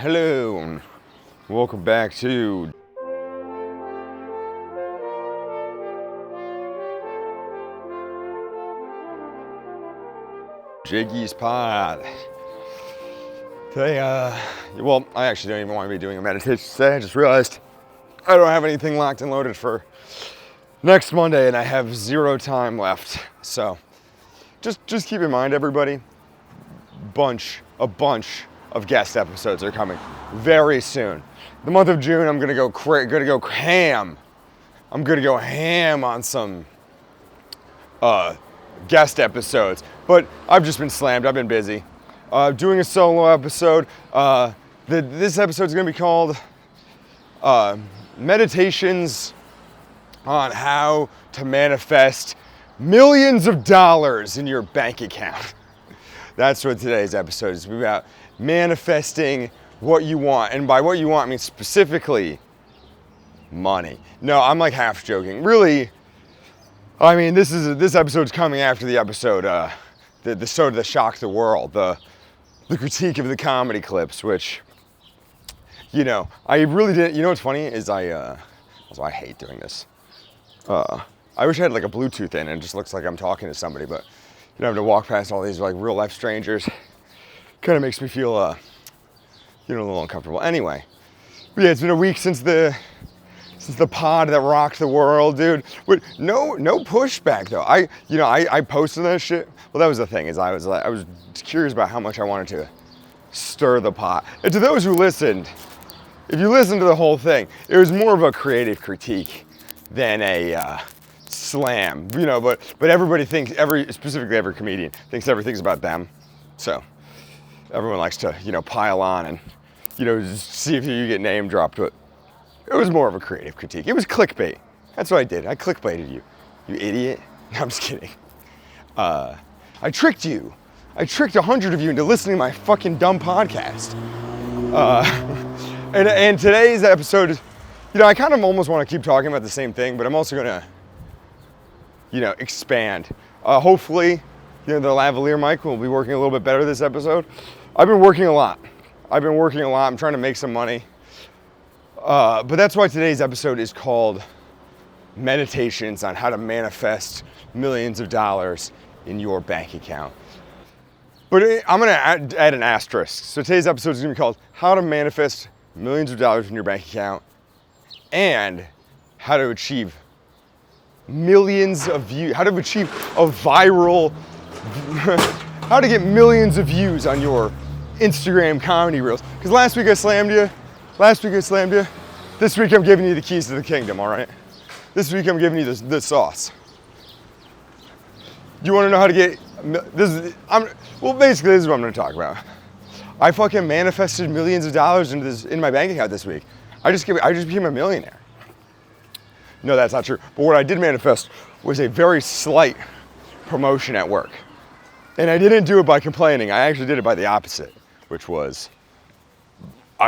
Hello, and welcome back to Jakey's Pod. Today, well, I actually don't even want to be doing a meditation today. I just realized I don't have anything locked and loaded for next Monday, and I have 0 time left. So, just keep in mind, everybody, a bunch of guest episodes are coming very soon. The month of June, I'm gonna go ham. I'm gonna go ham on some guest episodes, but I've just been slammed. I've been busy doing a solo episode. This episode is gonna be called Meditations on How to Manifest Millions of Dollars in Your Bank Account. That's what today's episode is about. Manifesting what you want. And by what you want, I mean specifically money. No, I'm like half joking. Really, I mean, this episode's coming after the episode, the soda that shocked the world, the critique of the comedy clips, which, you know, I really didn't, you know what's funny is I hate doing this. I wish I had like a Bluetooth in and it just looks like I'm talking to somebody, but you know, having to walk past all these like real life strangers kind of makes me feel, a little uncomfortable. Anyway, but yeah, it's been a week since the pod that rocked the world, dude. But no pushback though. I posted that shit. Well, that was the thing, is I was curious about how much I wanted to stir the pot. And to those who listened, if you listened to the whole thing, it was more of a creative critique than a slam, but everybody thinks, specifically every comedian thinks everything's about them. So everyone likes to, pile on and, see if you get name dropped. But it was more of a creative critique. It was clickbait. That's what I did. I clickbaited you idiot. No, I'm just kidding. I tricked you. I tricked 100 of you into listening to my fucking dumb podcast. And today's episode is, I kind of almost want to keep talking about the same thing, but I'm also gonna, expand. Hopefully, the lavalier mic will be working a little bit better this episode. I've been working a lot. I'm trying to make some money. But that's why today's episode is called Meditations on How to Manifest Millions of Dollars in Your Bank Account. But I'm gonna add an asterisk. So today's episode is gonna be called How to Manifest Millions of Dollars in Your Bank Account and how to achieve millions of views, how to achieve a viral, how to get millions of views on your Instagram comedy reels. Because last week I slammed you. This week I'm giving you the keys to the kingdom, all right? This week I'm giving you the sauce. You want to know how to get basically this is what I'm going to talk about. I fucking manifested millions of dollars in my bank account this week. I just became a millionaire. No, that's not true. But what I did manifest was a very slight promotion at work. And I didn't do it by complaining. I actually did it by the opposite, which was I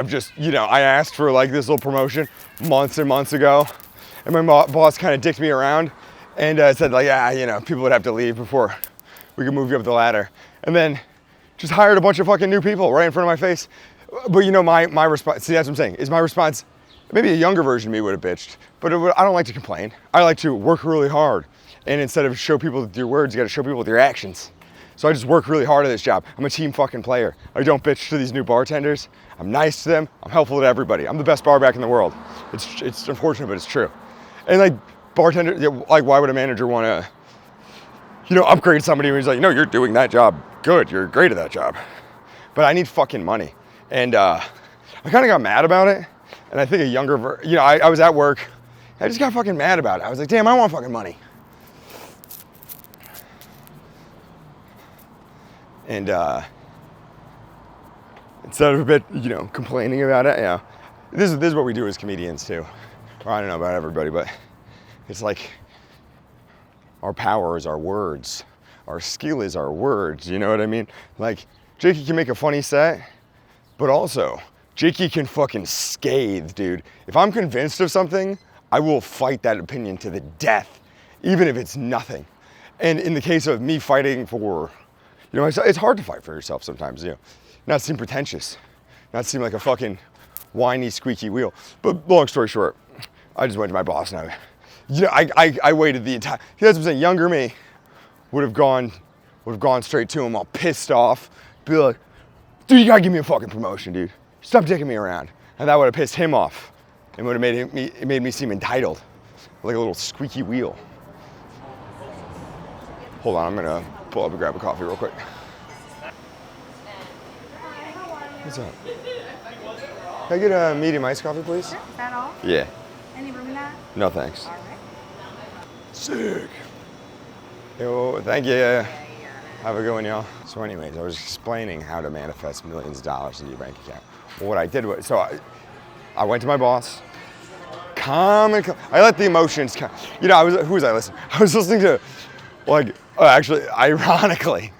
asked for like this little promotion months and months ago, and my boss kind of dicked me around and said like, people would have to leave before we could move you up the ladder, and then just hired a bunch of fucking new people right in front of my face. But my response, see, that's what I'm saying, is my response, maybe a younger version of me would have bitched, but I don't like to complain. I like to work really hard, and instead of show people with your words, you gotta show people with your actions. So I just work really hard at this job. I'm a team fucking player. I don't bitch to these new bartenders. I'm nice to them. I'm helpful to everybody. I'm the best barback in the world. It's unfortunate, but it's true. And like bartender, like why would a manager want to, upgrade somebody when he's like, no, you're doing that job good. You're great at that job. But I need fucking money. And I kind of got mad about it. And I think I was at work. I just got fucking mad about it. I was like, damn, I want fucking money. And instead of a bit, complaining about it, this is what we do as comedians too. Or I don't know about everybody, but it's like our power is our words. Our skill is our words, you know what I mean? Like, Jakey can make a funny set, but also, Jakey can fucking scathe, dude. If I'm convinced of something, I will fight that opinion to the death, even if it's nothing. And in the case of me fighting for, it's hard to fight for yourself sometimes, not seem pretentious. not seem like a fucking whiny, squeaky wheel. But long story short, I just went to my boss and I waited the entire, that's what I'm saying, younger me would have gone straight to him all pissed off, be like, dude, you gotta give me a fucking promotion, dude. Stop taking me around. And that would have pissed him off. It would have made me seem entitled, like a little squeaky wheel. Hold on, I'm gonna pull up and grab a coffee real quick. What's up? Can I get a medium iced coffee, please? Sure. Is that all? Yeah. Any room in that? No, thanks. All right. Sick. Yo, thank you. Have a good one, y'all. So anyways, I was explaining how to manifest millions of dollars into your bank account. Well, what I did was, so I went to my boss, I let the emotions come. You know, who was I listening? I was listening to, like, actually, ironically,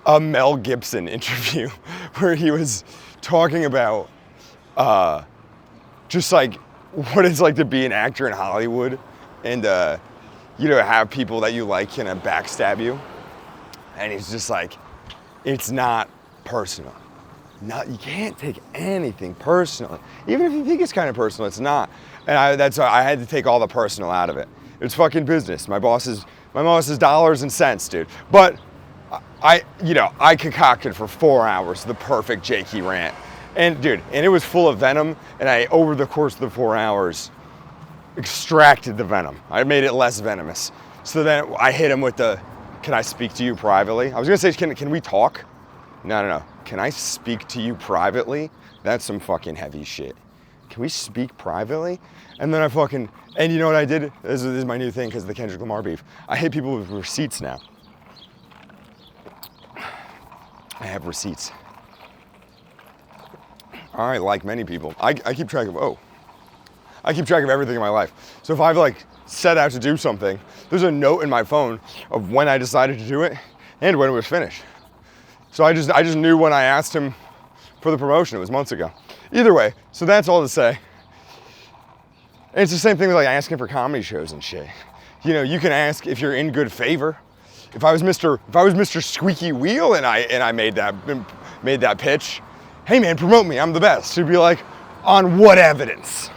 a Mel Gibson interview where he was talking about just like what it's like to be an actor in Hollywood and, have people that you like kind of backstab you. And he's just like, it's not personal. You can't take anything personally. Even if you think it's kind of personal, it's not. And that's why I had to take all the personal out of it. It's fucking business. My boss is dollars and cents, dude. But I concocted for 4 hours the perfect Jakey rant. And dude, it was full of venom. And I, over the course of the 4 hours, extracted the venom. I made it less venomous. So then I hit him with the, can I speak to you privately? I was gonna say, can we talk? No. Can I speak to you privately? That's some fucking heavy shit. Can we speak privately? And then and you know what I did? This is my new thing because of the Kendrick Lamar beef. I hit people with receipts now. I have receipts. All right, like many people, I keep track of everything in my life. So if I've set out to do something, there's a note in my phone of when I decided to do it and when it was finished. So I just knew when I asked him for the promotion. It was months ago. Either way, so that's all to say. And it's the same thing with asking for comedy shows and shit. You know, you can ask if you're in good favor. If I was Mr. Squeaky Wheel and I made that pitch, hey man, promote me, I'm the best. He'd be like, on what evidence?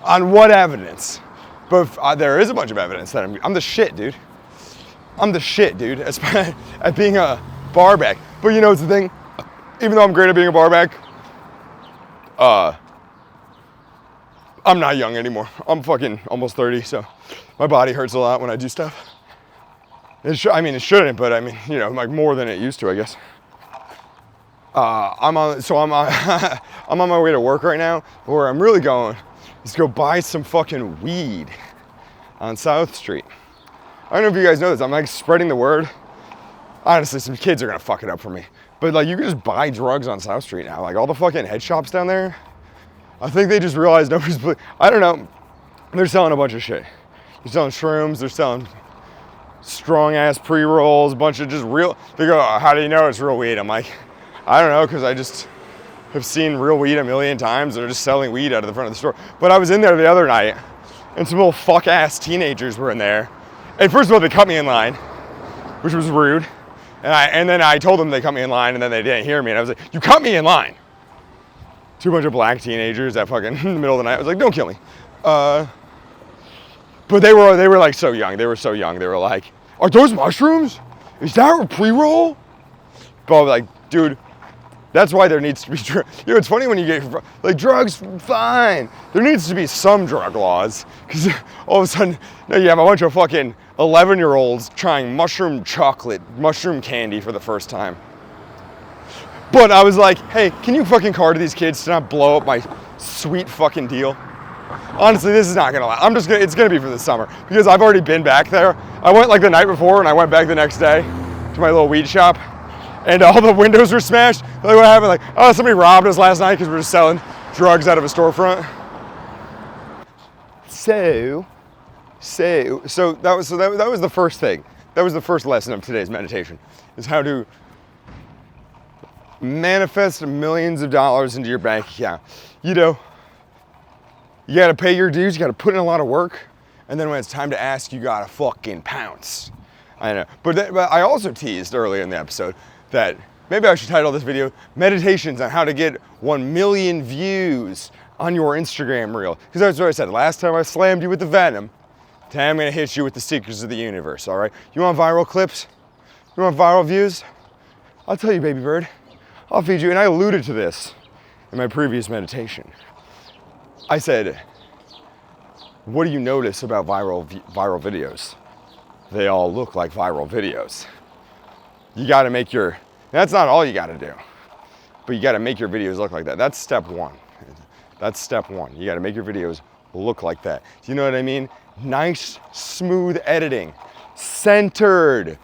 On what evidence? But there is a bunch of evidence that I'm the shit, dude. I'm the shit, dude, at being a barback. But you know, it's the thing, even though I'm great at being a barback, I'm not young anymore. I'm fucking almost 30, so my body hurts a lot when I do stuff. It shouldn't, but more than it used to, I guess. I'm on my way to work right now. Where I'm really going is go buy some fucking weed on South Street. I don't know if you guys know this. I'm spreading the word. Honestly, some kids are gonna fuck it up for me. But you can just buy drugs on South Street now. All the fucking head shops down there, I think they just realized nobody's, I don't know. They're selling a bunch of shit. They're selling shrooms, they're selling strong ass pre-rolls, a bunch of just real, they go, how do you know it's real weed? I'm like, I don't know, because I just have seen real weed a million times. They're just selling weed out of the front of the store. But I was in there the other night, and some little fuck ass teenagers were in there. And first of all, they cut me in line, which was rude. And then I told them they cut me in line, and then they didn't hear me. And I was like, you cut me in line. To a bunch of black teenagers that fucking in the middle of the night. I was like, don't kill me. But they were so young. They were so young. They were like, are those mushrooms? Is that a pre-roll? But I was like, dude, that's why there needs to be, it's funny when you get, drugs, fine. There needs to be some drug laws. Because all of a sudden, you have a bunch of fucking 11-year-olds trying mushroom candy for the first time. But I was like, hey, can you fucking card these kids to not blow up my sweet fucking deal? Honestly, this is not gonna last. It's gonna be for the summer because I've already been back there. I went the night before and I went back the next day to my little weed shop and all the windows were smashed. What happened? Somebody robbed us last night because we were just selling drugs out of a storefront. So that was the first thing. That was the first lesson of today's meditation, is how to manifest millions of dollars into your bank account. You gotta pay your dues, you gotta put in a lot of work, and then when it's time to ask, you gotta fucking pounce. I know, but I also teased earlier in the episode that maybe I should title this video, Meditations on How to Get 1 Million Views on Your Instagram Reel. Because that's what I said, last time I slammed you with the venom, today I'm gonna hit you with the secrets of the universe, all right? You want viral clips? You want viral views? I'll tell you, baby bird. I'll feed you, and I alluded to this in my previous meditation. I said, what do you notice about viral videos? They all look like viral videos. You gotta make your, that's not all you gotta do, but you gotta make your videos look like that. That's step one. That's step one. You gotta make your videos look like that. Do you know what I mean? Nice, smooth editing, centered.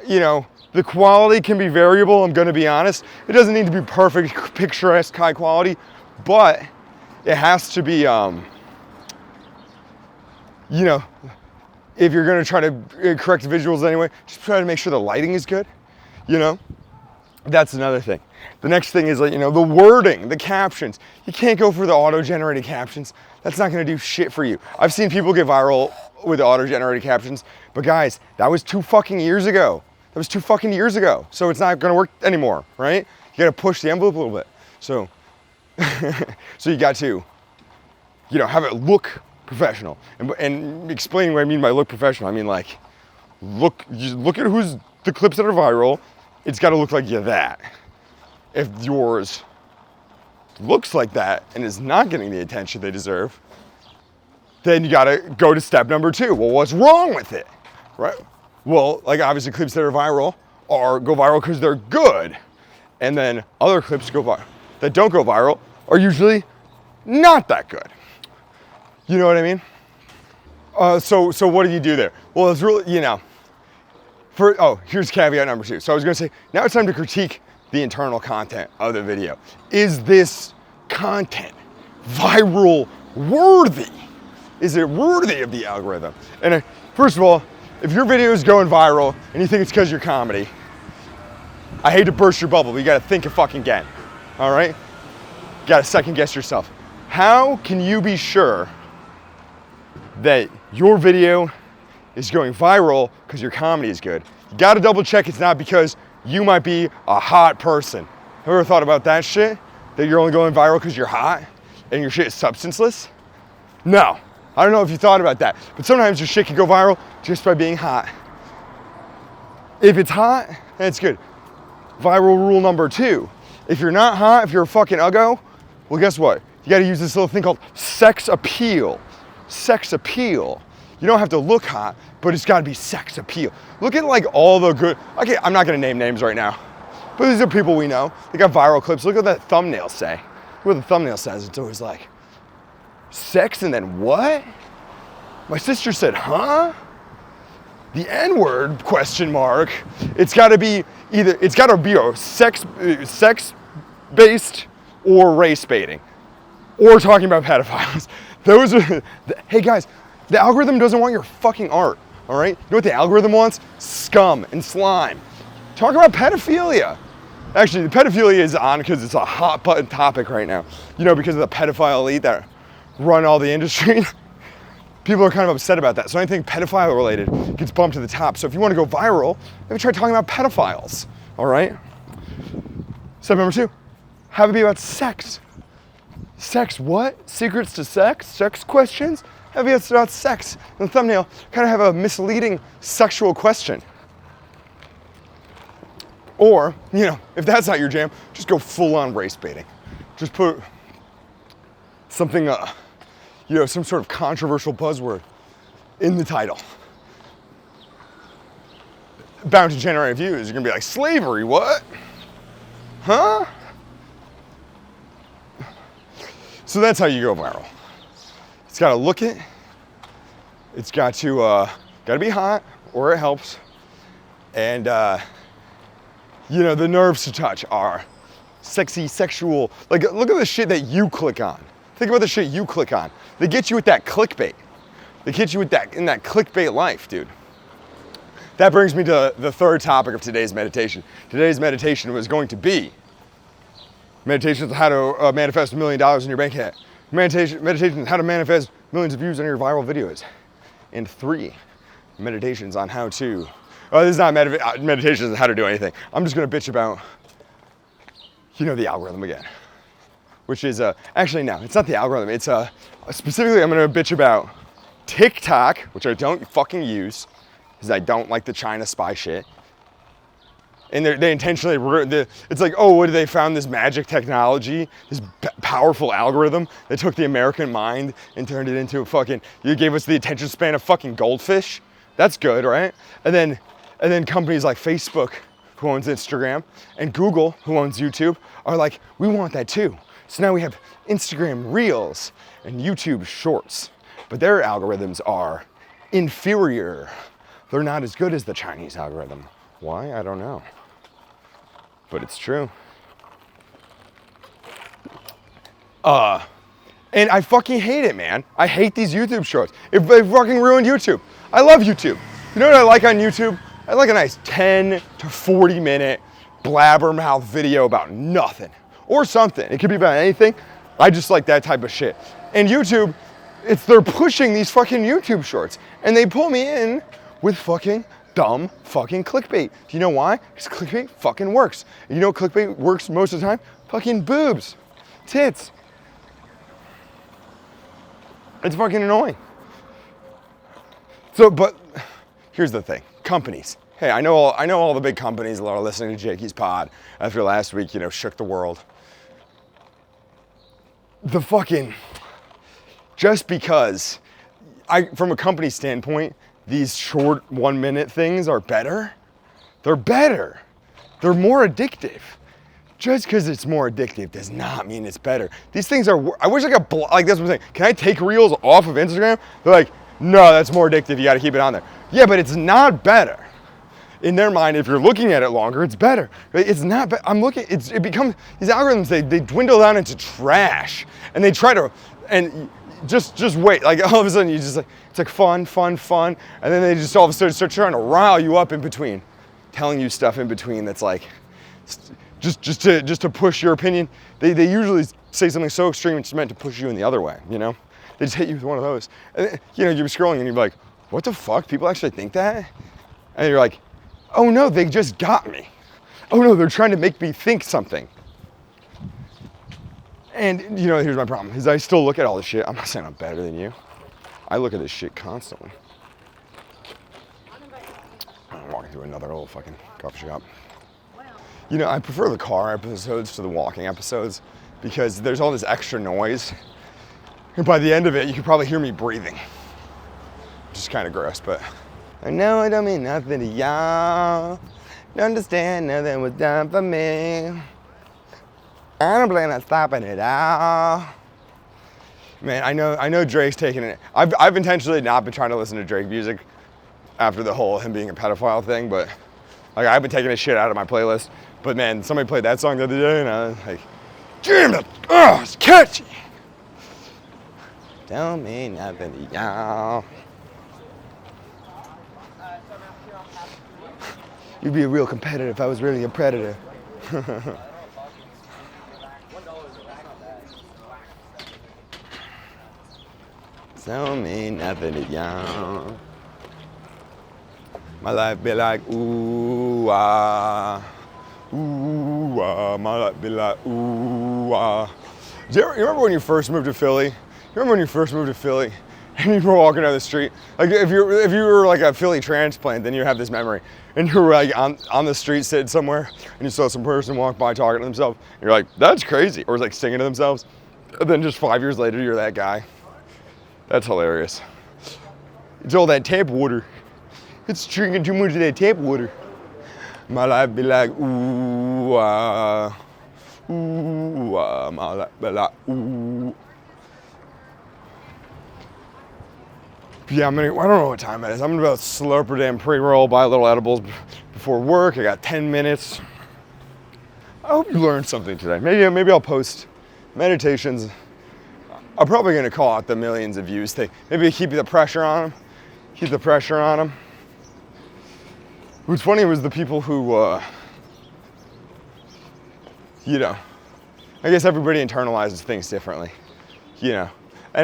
You know, the quality can be variable, I'm gonna be honest. It doesn't need to be perfect, picturesque, high quality, but it has to be, you know, if you're gonna try to correct visuals anyway, just try to make sure the lighting is good, you know? That's another thing. The next thing is, like, you know, the wording, the captions. You can't go for the auto-generated captions. That's not gonna do shit for you. I've seen people get viral with auto-generated captions, but guys, that was 2 fucking years ago. That was 2 fucking years ago. So it's not gonna work anymore, right? You gotta push the envelope a little bit. So, so you got to, you know, have it look professional. And explaining what I mean by look professional, I mean like, look at who's the clips that are viral. It's got to look like you're that. If yours looks like that and is not getting the attention they deserve, then you got to go to step number 2. Well, what's wrong with it, right? Well, like obviously clips that are viral go viral because they're good, and then other clips that don't go viral are usually not that good. You know what I mean? So what do you do there? Well, it's really, you know, here's caveat number 2. So I was gonna say, now it's time to critique the internal content of the video. Is this content viral worthy? Is it worthy of the algorithm? And first of all, if your video is going viral and you think it's because you're comedy, I hate to burst your bubble, but you gotta think a fucking again, all right? You gotta second guess yourself. How can you be sure that your video is going viral because your comedy is good? You gotta double check it's not because you might be a hot person. Have you ever thought about that shit? That you're only going viral because you're hot and your shit is substanceless? No, I don't know if you thought about that, but sometimes your shit can go viral just by being hot. If it's hot, that's good. Viral rule number 2. If you're not hot, if you're a fucking uggo, well, guess what? You gotta use this little thing called sex appeal. Sex appeal. You don't have to look hot, but it's gotta be sex appeal. Look at like all the good, okay, I'm not gonna name names right now, but these are people we know. They got viral clips. Look at that thumbnail say. Look what the thumbnail says. It's always like, sex and then what? My sister said, huh? The N-word, question mark. It's gotta be either, it's gotta be a sex-based or race baiting, or talking about pedophiles. Those are, hey guys, the algorithm doesn't want your fucking art, all right? You know what the algorithm wants? Scum and slime. Talk about pedophilia. Actually, the pedophilia is on because it's a hot button topic right now. You know, because of the pedophile elite that run all the industry. People are kind of upset about that. So anything pedophile related gets bumped to the top. So if you want to go viral, maybe try talking about pedophiles, all right? Step number 2, have it be about sex. Sex what? Secrets to sex? Sex questions? Have it be about sex. In the thumbnail, kind of have a misleading sexual question. Or, you know, if that's not your jam, just go full on race baiting. Just put something, you know, some sort of controversial buzzword in the title. Bound to generate views. You're gonna be like, slavery, what? Huh? So that's how you go viral. It's gotta look it. It's got to, gotta be hot, or it helps. And, you know, the nerves to touch are sexy, sexual. Like, look at the shit that you click on. Think about the shit you click on. They get you with that clickbait. They get you with that, in that clickbait life, dude. That brings me to the 3rd topic of today's meditation. Today's meditation was going to be meditation on how to manifest $1 million in your bank account. Meditation on how to manifest millions of views on your viral videos. And 3 meditations on how to Oh, this is not meditation, this is how to do anything. I'm just gonna bitch about, the algorithm again. Which is, actually no, it's not the algorithm. It's, specifically I'm gonna bitch about TikTok, which I don't fucking use, because I don't like the China spy shit. And they intentionally, it's like, oh, what, they found this magic technology, this powerful algorithm that took the American mind and turned it into a fucking, you gave us the attention span of fucking goldfish. That's good, right? And then companies like Facebook, who owns Instagram, and Google, who owns YouTube, are like, we want that too. So now we have Instagram Reels and YouTube Shorts, but their algorithms are inferior. They're not as good as the Chinese algorithm. Why? I don't know. But it's true. And I fucking hate it, man. I hate these YouTube shorts. They fucking ruined YouTube. I love YouTube. You know what I like on YouTube? I like a nice 10 to 40 minute blabbermouth video about nothing or something. It could be about anything. I just like that type of shit. And YouTube, they're pushing these fucking YouTube shorts and they pull me in with fucking dumb fucking clickbait. Do you know why? Because clickbait fucking works. And you know what clickbait works most of the time? Fucking boobs, tits. It's fucking annoying. So, but here's the thing, companies. Hey, I know all the big companies that are listening to Jakey's pod after last week, shook the world. Just because from a company standpoint, these short 1 minute things are better. They're better. They're more addictive. Just because it's more addictive does not mean it's better. These things are, I wish I could, that's what I'm saying. Can I take Reels off of Instagram? They're like, no, that's more addictive. You got to keep it on there. Yeah, but it's not better. In their mind, if you're looking at it longer, it's better. It's not, it becomes, these algorithms, they dwindle down into trash. And they try to, and just wait. Like all of a sudden you just like, it's like fun. And then they just all of a sudden start trying to rile you up in between. Telling you stuff in between that's like, just to push your opinion. They usually say something so extreme it's meant to push you in the other way, They just hit you with one of those. And you're scrolling and you're like, what the fuck? People actually think that? And you're like, oh no, they just got me. Oh no, they're trying to make me think something. And here's my problem, is I still look at all this shit. I'm not saying I'm better than you. I look at this shit constantly. I'm walking through another little fucking coffee shop. I prefer the car episodes to the walking episodes because there's all this extra noise. And by the end of it, you can probably hear me breathing. Which is kind of gross, but I know it don't mean nothing to y'all. Don't understand nothing was done for me. I don't plan on stopping it all. Man, I know Drake's taking it. I've intentionally not been trying to listen to Drake music after the whole him being a pedophile thing, but I've been taking his shit out of my playlist. But man, somebody played that song the other day and I was like, damn it, it's catchy. Don't mean nothing to y'all. You'd be a real competitor if I was really a predator. Don't mean nothing to y'all. My life be like ooh ah, my life be like ooh ah. You remember when you first moved to Philly? And you were walking down the street, like if you were like a Philly transplant, then you have this memory, and you were like on the street sitting somewhere, and you saw some person walk by talking to themselves, and you're like, that's crazy, or like singing to themselves, and then just 5 years later, you're that guy. That's hilarious. It's all that tap water. It's drinking too much of that tap water. My life be like ooh ah, my life be like ooh. Yeah, I don't know what time it is. I'm about to slurp a damn pre-roll, buy a little edibles before work. I got 10 minutes. I hope you learned something today. Maybe I'll post meditations. I'm probably gonna call out the millions of views thing. Maybe keep the pressure on them. What's funny was the people who, I guess everybody internalizes things differently, And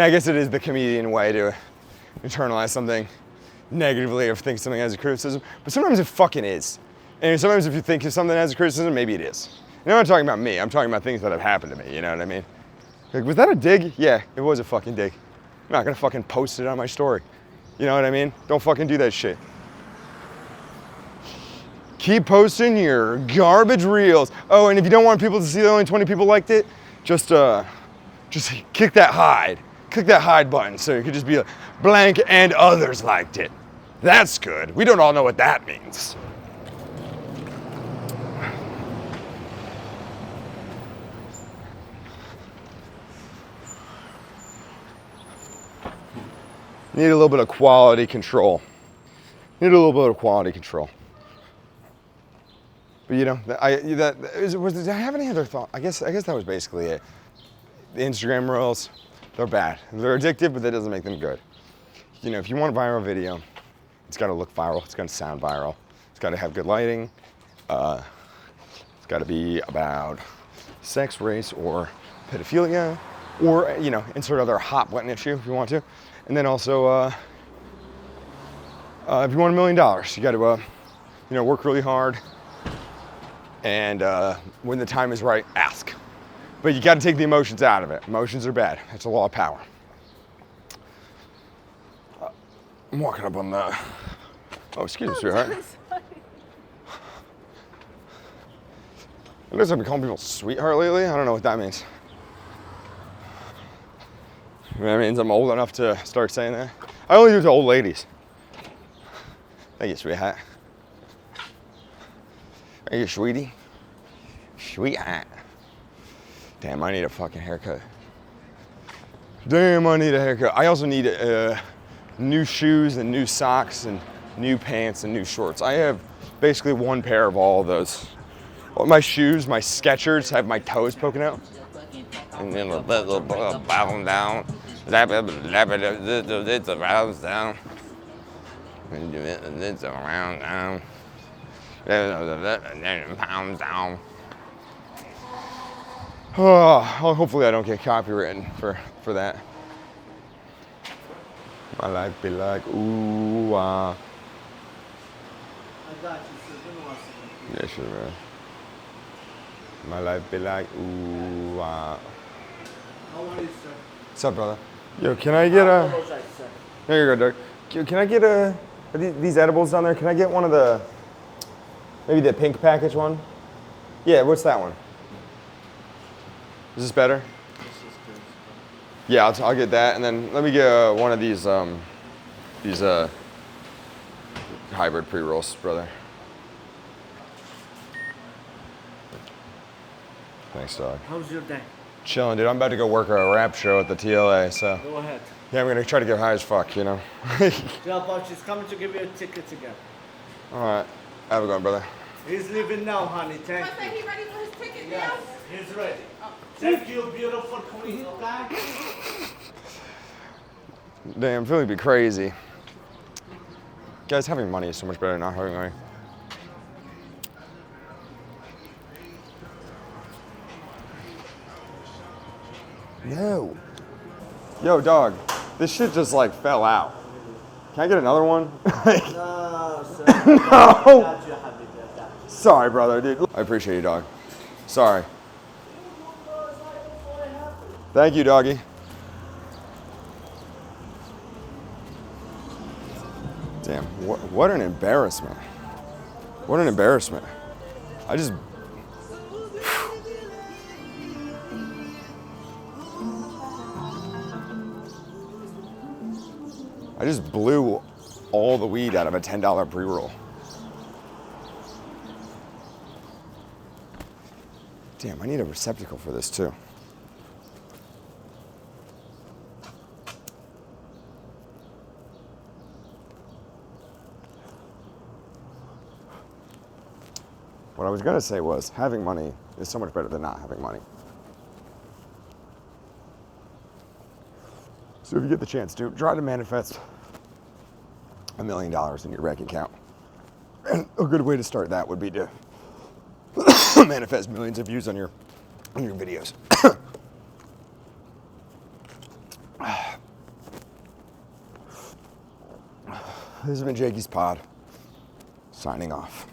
I guess it is the comedian way to internalize something. negatively or think something as a criticism, but sometimes it fucking is. And sometimes if you think of something as a criticism, maybe it is. And I'm not talking about me, I'm talking about things that have happened to me, you know what I mean? Like, was that a dig? Yeah, it was a fucking dig. I'm not gonna fucking post it on my story. You know what I mean? Don't fucking do that shit. Keep posting your garbage reels. Oh, and if you don't want people to see that only 20 people liked it, just kick that hide. Click that hide button so you could just be like, blank and others liked it. That's good. We don't all know what that means. Need a little bit of quality control. Need a little bit of quality control. But you know, did I have any other thought? I guess that was basically it. The Instagram reels, they're bad. They're addictive, but that doesn't make them good. You know, if you want a viral video, it's got to look viral. It's got to sound viral. It's got to have good lighting. It's got to be about sex, race, or pedophilia, or you know, insert other hot button issue if you want to. And then also, if you want $1 million, you got to, you know, work really hard. And when the time is right, ask. But you got to take the emotions out of it. Emotions are bad. It's a law of power. I'm walking up on the. Oh, excuse me, sweetheart. I guess I've been calling people sweetheart lately. I don't know what that means. That means I'm old enough to start saying that. I only do it to old ladies. Thank you, sweetheart. Thank you, sweetie. Sweetheart. Damn, I need a fucking haircut. Damn, I need a haircut. I also need new shoes and new socks and new pants and new shorts. I have basically one pair of all of those. All my shoes, my Skechers, have my toes poking out. And then a little bow them down. It's around down. And it's around down. And then pound down. Oh, hopefully I don't get copywritten for that. My life be like, ooh, ah. I got you, sir. Give me 1 second. Yeah, sure, man. My life be like, ooh, ah. How are you, sir? What's up, brother? Yo, can I get a... Apologize, sir. There you go, Doug. Can I get a... Are these edibles down there? Can I get one of the... Maybe the pink package one? Yeah, what's that one? Is this better? This is good. Yeah, I'll get that, and then let me get one of these hybrid pre-rolls, brother. Thanks, dog. How's your day? Chilling, dude. I'm about to go work a rap show at the TLA, so Go ahead. yeah, I'm gonna try to get high as fuck, you know. Joe Bosch is coming to give you a ticket again. All right, have a good one, brother. He's leaving now, honey. Thank I said you. he ready for his ticket Yes, now? he's ready. Thank you, beautiful queen, okay? Damn, feeling be crazy. Guys, having money is so much better than not having money. No. Yo, dog, this shit just like fell out. Can I get another one? No, sir. No. Got you, habibi, got you. Sorry, brother, dude. I appreciate you, dog. Sorry. Thank you, doggy. Damn, what an embarrassment. What an embarrassment. I just... I just blew all the weed out of a $10 pre-roll. Damn, I need a receptacle for this too. What I was gonna say was, having money is so much better than not having money. So if you get the chance to, try to manifest $1 million in your bank account. And a good way to start that would be to manifest millions of views on your videos. This has been Jakey's Pod, signing off.